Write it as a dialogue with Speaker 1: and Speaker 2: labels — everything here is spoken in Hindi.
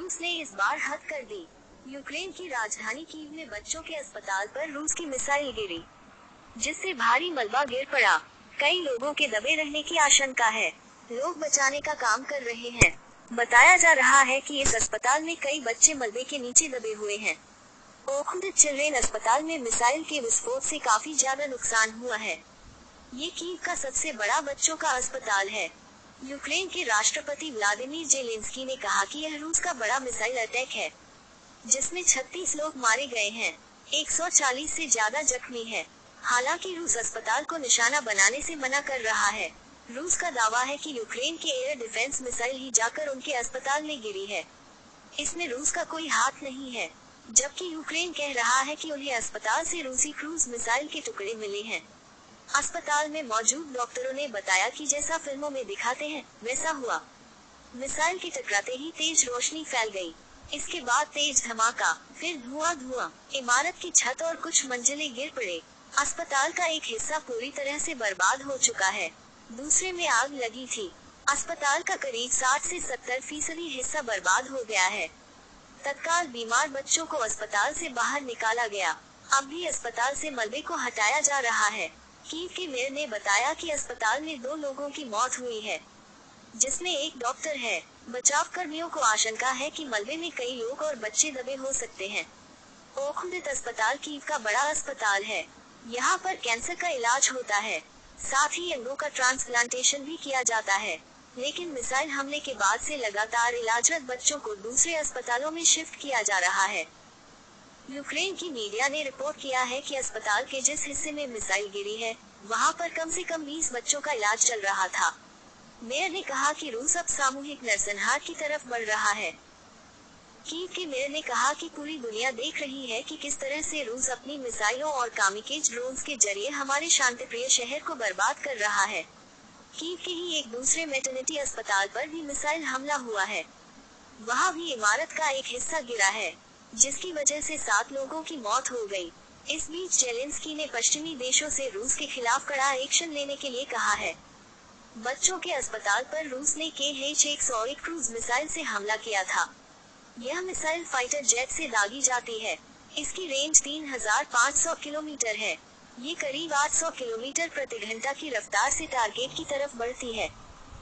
Speaker 1: रूस ने इस बार हद कर दी। यूक्रेन की राजधानी कीव में बच्चों के अस्पताल पर रूस की मिसाइल गिरी, जिससे भारी मलबा गिर पड़ा। कई लोगों के दबे रहने की आशंका है। लोग बचाने का काम कर रहे हैं। बताया जा रहा है कि इस अस्पताल में कई बच्चे मलबे के नीचे दबे हुए हैं। ओखुद चिल्ड्रेन अस्पताल में मिसाइल के विस्फोट से काफी ज्यादा नुकसान हुआ है। ये कीव का सबसे बड़ा बच्चों का अस्पताल है। यूक्रेन के राष्ट्रपति व्लादिमीर जेलेंस्की ने कहा कि यह रूस का बड़ा मिसाइल अटैक है, जिसमें 36 लोग मारे गए हैं, 140 से ज्यादा जख्मी है। हालांकि रूस अस्पताल को निशाना बनाने से मना कर रहा है। रूस का दावा है कि यूक्रेन के एयर डिफेंस मिसाइल ही जाकर उनके अस्पताल में गिरी है। इसमें रूस का कोई हाथ नहीं है, जबकि यूक्रेन कह रहा है कि उन्हें अस्पताल से रूसी क्रूज मिसाइल के टुकड़े मिले हैं। अस्पताल में मौजूद डॉक्टरों ने बताया कि जैसा फिल्मों में दिखाते हैं वैसा हुआ। मिसाइल के टकराते ही तेज रोशनी फैल गई। इसके बाद तेज धमाका, फिर धुआं। इमारत की छत और कुछ मंजिलें गिर पड़े। अस्पताल का एक हिस्सा पूरी तरह से बर्बाद हो चुका है, दूसरे में आग लगी थी। अस्पताल का करीब 60 से 70% हिस्सा बर्बाद हो गया है। तत्काल बीमार बच्चों को अस्पताल से बाहर निकाला गया। अब भी अस्पताल से मलबे को हटाया जा रहा है। कीव के मेयर ने बताया कि अस्पताल में 2 लोगों की मौत हुई है, जिसमें एक डॉक्टर है। बचाव कर्मियों को आशंका है कि मलबे में कई लोग और बच्चे दबे हो सकते हैं। ओखुदित अस्पताल कीव का बड़ा अस्पताल है। यहाँ पर कैंसर का इलाज होता है, साथ ही अंगों का ट्रांसप्लांटेशन भी किया जाता है। लेकिन मिसाइल हमले के बाद से लगातार इलाजरत बच्चों को दूसरे अस्पतालों में शिफ्ट किया जा रहा है। यूक्रेन की मीडिया ने रिपोर्ट किया है कि अस्पताल के जिस हिस्से में मिसाइल गिरी है, वहाँ पर कम से कम 20 बच्चों का इलाज चल रहा था। मेयर ने कहा कि रूस अब सामूहिक नरसंहार की तरफ बढ़ रहा है। कीव के मेयर ने कहा कि पूरी दुनिया देख रही है कि किस तरह से रूस अपनी मिसाइलों और कामिकेज ड्रोन्स के जरिए हमारे शांतिप्रिय शहर को बर्बाद कर रहा है। कीव के ही एक दूसरे मैटरनिटी अस्पताल पर भी मिसाइल हमला हुआ है। वहाँ भी इमारत का एक हिस्सा गिरा है, जिसकी वजह से 7 लोगों की मौत हो गई। इस बीच जेलेंस्की ने पश्चिमी देशों से रूस के खिलाफ कड़ा एक्शन लेने के लिए कहा है। बच्चों के अस्पताल पर रूस ने KH-101 क्रूज मिसाइल से हमला किया था। यह मिसाइल फाइटर जेट से दागी जाती है। इसकी रेंज 3500 किलोमीटर है। ये करीब 800 किलोमीटर प्रति घंटा की रफ्तार से टारगेट की तरफ बढ़ती है।